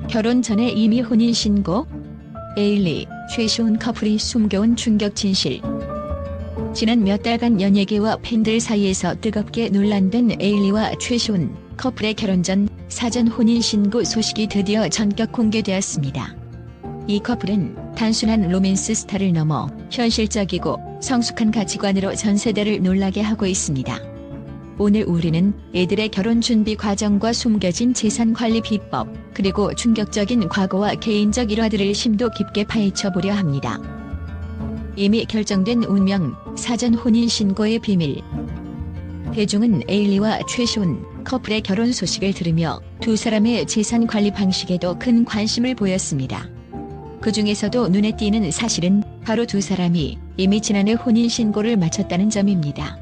결혼 전에 이미 혼인신고? 에일리, 최시훈 커플이 숨겨온 충격 진실. 지난 몇 달간 연예계와 팬들 사이에서 뜨겁게 논란된 에일리와 최시훈 커플의 결혼 전 사전 혼인신고 소식이 드디어 전격 공개되었습니다. 이 커플은 단순한 로맨스 스타를 넘어 현실적이고 성숙한 가치관으로 전 세대를 놀라게 하고 있습니다. 오늘 우리는 이들의 결혼 준비 과정과 숨겨진 재산 관리 비법, 그리고 충격적인 과거와 개인적 일화들을 심도 깊게 파헤쳐 보려 합니다. 이미 결정된 운명, 사전 혼인 신고의 비밀. 대중은 에일리와 최시훈 커플의 결혼 소식을 들으며 두 사람의 재산 관리 방식에도 큰 관심을 보였습니다. 그 중에서도 눈에 띄는 사실은 바로 두 사람이 이미 지난해 혼인 신고를 마쳤다는 점입니다.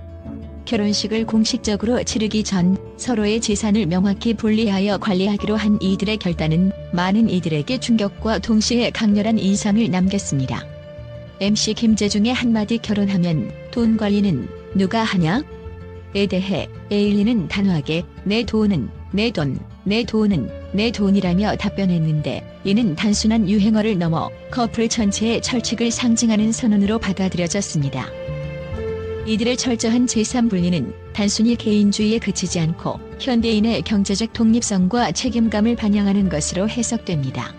결혼식을 공식적으로 치르기 전 서로의 재산을 명확히 분리하여 관리하기로 한 이들의 결단은 많은 이들에게 충격과 동시에 강렬한 인상을 남겼습니다. MC 김재중의 한마디 결혼하면 돈 관리는 누가 하냐? 에 대해 에일리는 단호하게 내 돈은 내 돈, 내 돈은 내 돈이라며 답변했는데, 이는 단순한 유행어를 넘어 커플 전체의 철칙을 상징하는 선언으로 받아들여졌습니다. 이들의 철저한 재산 분리는 단순히 개인주의에 그치지 않고 현대인의 경제적 독립성과 책임감을 반영하는 것으로 해석됩니다.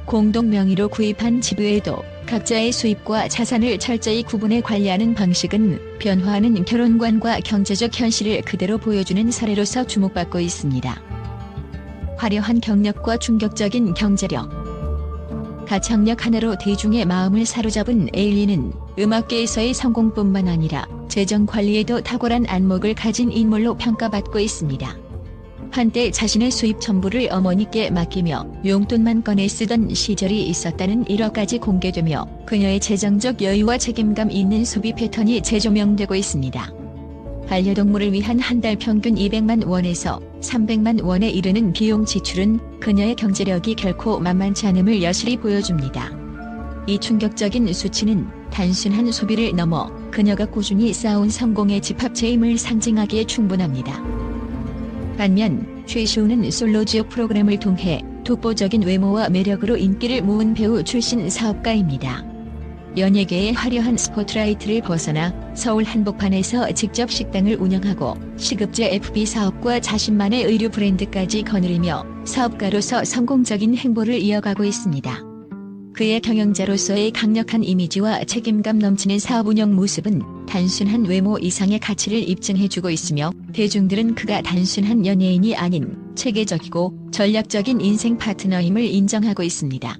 공동 명의로 구입한 집 외에도 각자의 수입과 자산을 철저히 구분해 관리하는 방식은 변화하는 결혼관과 경제적 현실을 그대로 보여주는 사례로서 주목받고 있습니다. 화려한 경력과 충격적인 경제력. 가창력 하나로 대중의 마음을 사로잡은 에일리는 음악계에서의 성공뿐만 아니라 재정 관리에도 탁월한 안목을 가진 인물로 평가받고 있습니다. 한때 자신의 수입 전부를 어머니께 맡기며 용돈만 꺼내 쓰던 시절이 있었다는 일화까지 공개되며 그녀의 재정적 여유와 책임감 있는 소비 패턴이 재조명되고 있습니다. 반려동물을 위한 한 달 평균 200만 원에서 300만 원에 이르는 비용 지출은 그녀의 경제력이 결코 만만치 않음을 여실히 보여줍니다. 이 충격적인 수치는 단순한 소비를 넘어 그녀가 꾸준히 쌓아온 성공의 집합체임을 상징하기에 충분합니다. 반면 최시훈은 솔로지옥 프로그램을 통해 독보적인 외모와 매력으로 인기를 모은 배우 출신 사업가입니다. 연예계의 화려한 스포트라이트를 벗어나 서울 한복판에서 직접 식당을 운영하고 시급제 FB 사업과 자신만의 의류 브랜드까지 거느리며 사업가로서 성공적인 행보를 이어가고 있습니다. 그의 경영자로서의 강력한 이미지와 책임감 넘치는 사업 운영 모습은 단순한 외모 이상의 가치를 입증해주고 있으며, 대중들은 그가 단순한 연예인이 아닌 체계적이고 전략적인 인생 파트너임을 인정하고 있습니다.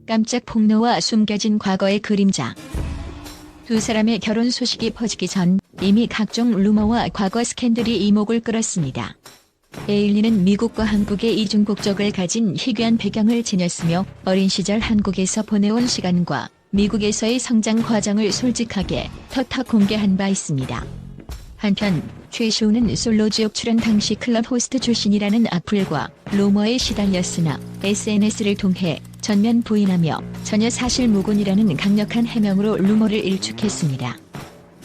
깜짝 폭로와 숨겨진 과거의 그림자. 두 사람의 결혼 소식이 퍼지기 전 이미 각종 루머와 과거 스캔들이 이목을 끌었습니다. 에일리는 미국과 한국의 이중 국적을 가진 희귀한 배경을 지녔으며 어린 시절 한국에서 보내온 시간과 미국에서의 성장 과정을 솔직하게 턱턱 공개한 바 있습니다. 한편 최시훈은 솔로지옥 출연 당시 클럽 호스트 출신이라는 악플과 루머에 시달렸으나 SNS를 통해 전면 부인하며 전혀 사실무근이라는 강력한 해명으로 루머를 일축했습니다.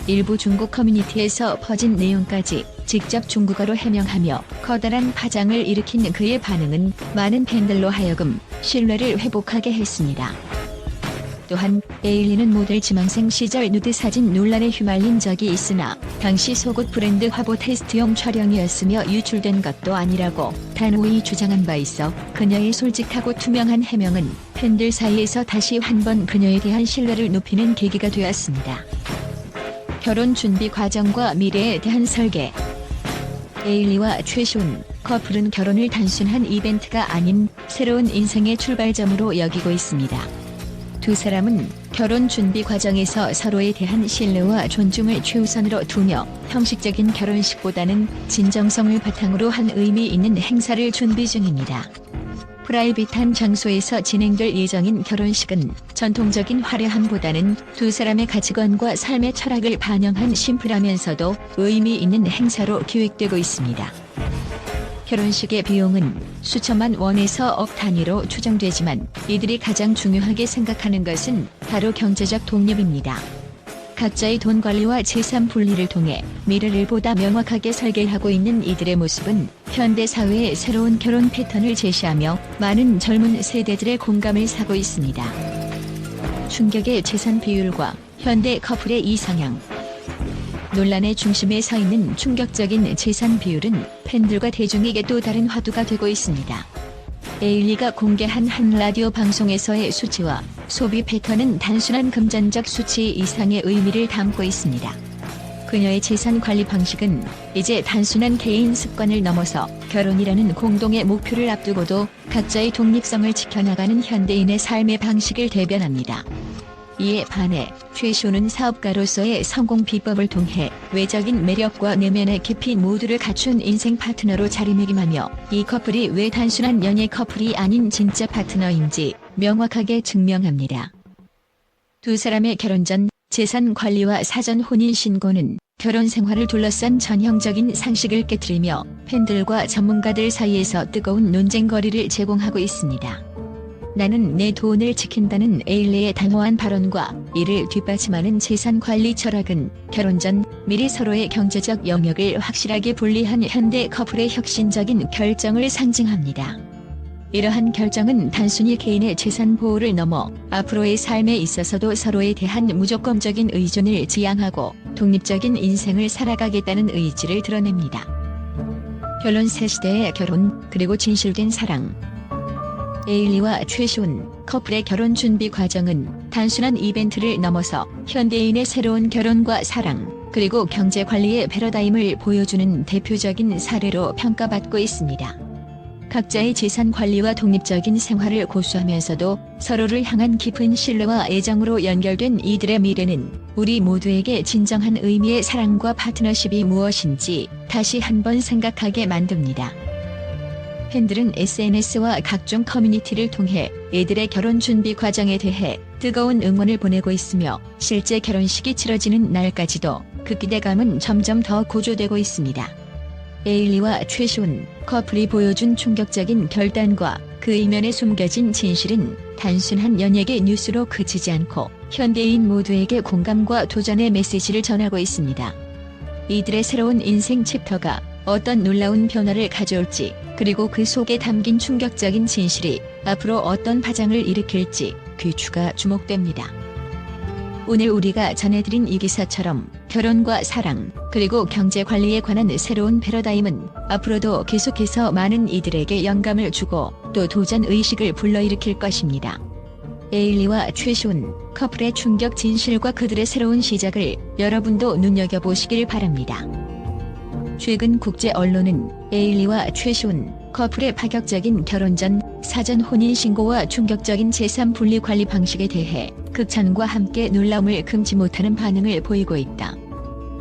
일부 중국 커뮤니티에서 퍼진 내용까지 직접 중국어로 해명하며 커다란 파장을 일으킨 그의 반응은 많은 팬들로 하여금 신뢰를 회복하게 했습니다. 또한 에일리는 모델 지망생 시절 누드 사진 논란에 휘말린 적이 있으나 당시 속옷 브랜드 화보 테스트용 촬영이었으며 유출된 것도 아니라고 단호히 주장한 바 있어 그녀의 솔직하고 투명한 해명은 팬들 사이에서 다시 한 번 그녀에 대한 신뢰를 높이는 계기가 되었습니다. 결혼 준비 과정과 미래에 대한 설계. 에일리와 최시훈 커플은 결혼을 단순한 이벤트가 아닌 새로운 인생의 출발점으로 여기고 있습니다. 두 사람은 결혼 준비 과정에서 서로에 대한 신뢰와 존중을 최우선으로 두며 형식적인 결혼식보다는 진정성을 바탕으로 한 의미 있는 행사를 준비 중입니다. 프라이빗한 장소에서 진행될 예정인 결혼식은 전통적인 화려함보다는 두 사람의 가치관과 삶의 철학을 반영한 심플하면서도 의미 있는 행사로 기획되고 있습니다. 결혼식의 비용은 수천만 원에서 억 단위로 추정되지만 이들이 가장 중요하게 생각하는 것은 바로 경제적 독립입니다. 각자의 돈 관리와 재산 분리를 통해 미래를 보다 명확하게 설계하고 있는 이들의 모습은 현대 사회의 새로운 결혼 패턴을 제시하며 많은 젊은 세대들의 공감을 사고 있습니다. 충격의 재산 비율과 현대 커플의 이상향. 논란의 중심에 서 있는 충격적인 재산 비율은 팬들과 대중에게 또 다른 화두가 되고 있습니다. 에일리가 공개한 한 라디오 방송에서의 수치와 소비 패턴은 단순한 금전적 수치 이상의 의미를 담고 있습니다. 그녀의 재산 관리 방식은 이제 단순한 개인 습관을 넘어서 결혼이라는 공동의 목표를 앞두고도 각자의 독립성을 지켜나가는 현대인의 삶의 방식을 대변합니다. 이에 반해 최시호는 사업가로서의 성공 비법을 통해 외적인 매력과 내면의 깊이 모두를 갖춘 인생 파트너로 자리매김하며 이 커플이 왜 단순한 연애 커플이 아닌 진짜 파트너인지 명확하게 증명합니다. 두 사람의 결혼 전 재산 관리와 사전 혼인 신고는 결혼 생활을 둘러싼 전형적인 상식을 깨트리며 팬들과 전문가들 사이에서 뜨거운 논쟁거리를 제공하고 있습니다. 나는 내 돈을 지킨다는 에일리의 단호한 발언과 이를 뒷받침하는 재산 관리 철학은 결혼 전 미리 서로의 경제적 영역을 확실하게 분리한 현대 커플의 혁신적인 결정을 상징합니다. 이러한 결정은 단순히 개인의 재산 보호를 넘어 앞으로의 삶에 있어서도 서로에 대한 무조건적인 의존을 지향하고 독립적인 인생을 살아가겠다는 의지를 드러냅니다. 결혼 새 시대의 결혼, 그리고 진실된 사랑. 에일리와 최시훈 커플의 결혼 준비 과정은 단순한 이벤트를 넘어서 현대인의 새로운 결혼과 사랑, 그리고 경제 관리의 패러다임을 보여주는 대표적인 사례로 평가받고 있습니다. 각자의 재산 관리와 독립적인 생활을 고수하면서도 서로를 향한 깊은 신뢰와 애정으로 연결된 이들의 미래는 우리 모두에게 진정한 의미의 사랑과 파트너십이 무엇인지 다시 한번 생각하게 만듭니다. 팬들은 SNS와 각종 커뮤니티를 통해 이들의 결혼 준비 과정에 대해 뜨거운 응원을 보내고 있으며 실제 결혼식이 치러지는 날까지도 그 기대감은 점점 더 고조되고 있습니다. 에일리와 최시훈 커플이 보여준 충격적인 결단과 그 이면에 숨겨진 진실은 단순한 연예계 뉴스로 그치지 않고 현대인 모두에게 공감과 도전의 메시지를 전하고 있습니다. 이들의 새로운 인생 챕터가 어떤 놀라운 변화를 가져올지, 그리고 그 속에 담긴 충격적인 진실이 앞으로 어떤 파장을 일으킬지 귀추가 주목됩니다. 오늘 우리가 전해드린 이 기사처럼 결혼과 사랑, 그리고 경제 관리에 관한 새로운 패러다임은 앞으로도 계속해서 많은 이들에게 영감을 주고 또 도전 의식을 불러일으킬 것입니다. 에일리와 최시훈 커플의 충격 진실과 그들의 새로운 시작을 여러분도 눈여겨보시길 바랍니다. 최근 국제 언론은 에일리와 최시훈 커플의 파격적인 결혼 전 사전 혼인 신고와 충격적인 재산 분리 관리 방식에 대해 극찬과 함께 놀라움을 금치 못하는 반응을 보이고 있다.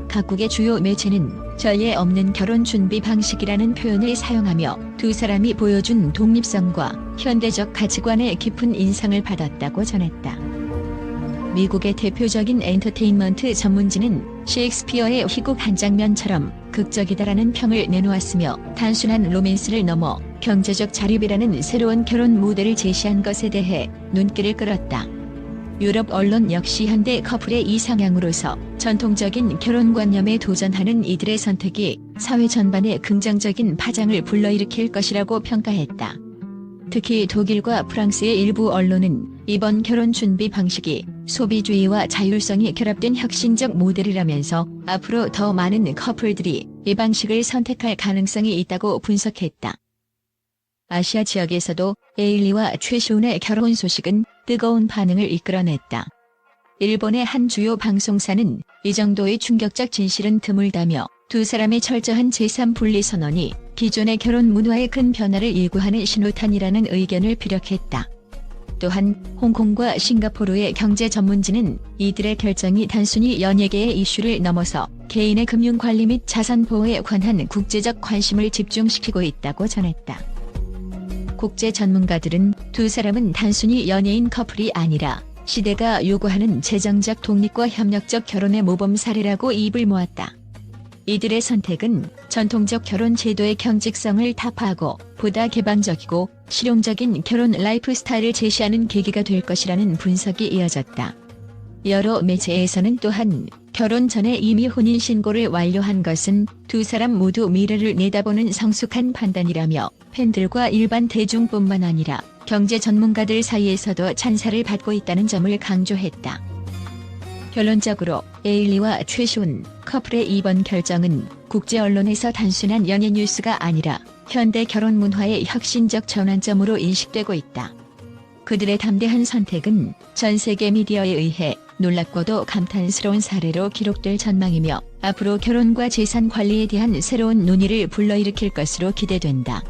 각국의 주요 매체는 전례 없는 결혼 준비 방식이라는 표현을 사용하며 두 사람이 보여준 독립성과 현대적 가치관에 깊은 인상을 받았다고 전했다. 미국의 대표적인 엔터테인먼트 전문지는 셰익스피어의 희곡 한 장면처럼 극적이다라는 평을 내놓았으며 단순한 로맨스를 넘어 경제적 자립이라는 새로운 결혼 모델을 제시한 것에 대해 눈길을 끌었다. 유럽 언론 역시 현대 커플의 이상향으로서 전통적인 결혼관념에 도전하는 이들의 선택이 사회 전반에 긍정적인 파장을 불러일으킬 것이라고 평가했다. 특히 독일과 프랑스의 일부 언론은 이번 결혼 준비 방식이 소비주의와 자율성이 결합된 혁신적 모델이라면서 앞으로 더 많은 커플들이 이 방식을 선택할 가능성이 있다고 분석했다. 아시아 지역에서도 에일리와 최시훈의 결혼 소식은 뜨거운 반응을 이끌어냈다. 일본의 한 주요 방송사는 이 정도의 충격적 진실은 드물다며 두 사람의 철저한 재산 분리 선언이 기존의 결혼 문화에 큰 변화를 예고하는 신호탄이라는 의견을 피력했다. 또한 홍콩과 싱가포르의 경제 전문지는 이들의 결정이 단순히 연예계의 이슈를 넘어서 개인의 금융관리 및 자산 보호에 관한 국제적 관심을 집중시키고 있다고 전했다. 국제 전문가들은 두 사람은 단순히 연예인 커플이 아니라 시대가 요구하는 재정적 독립과 협력적 결혼의 모범 사례라고 입을 모았다. 이들의 선택은 전통적 결혼 제도의 경직성을 타파하고 보다 개방적이고 실용적인 결혼 라이프 스타일을 제시하는 계기가 될 것이라는 분석이 이어졌다. 여러 매체에서는 또한 결혼 전에 이미 혼인신고를 완료한 것은 두 사람 모두 미래를 내다보는 성숙한 판단이라며 팬들과 일반 대중뿐만 아니라 경제 전문가들 사이에서도 찬사를 받고 있다는 점을 강조했다. 결론적으로 에일리와 최시훈 커플의 이번 결정은 국제 언론에서 단순한 연예 뉴스가 아니라 현대 결혼 문화의 혁신적 전환점으로 인식되고 있다. 그들의 담대한 선택은 전 세계 미디어에 의해 놀랍고도 감탄스러운 사례로 기록될 전망이며 앞으로 결혼과 재산 관리에 대한 새로운 논의를 불러일으킬 것으로 기대된다.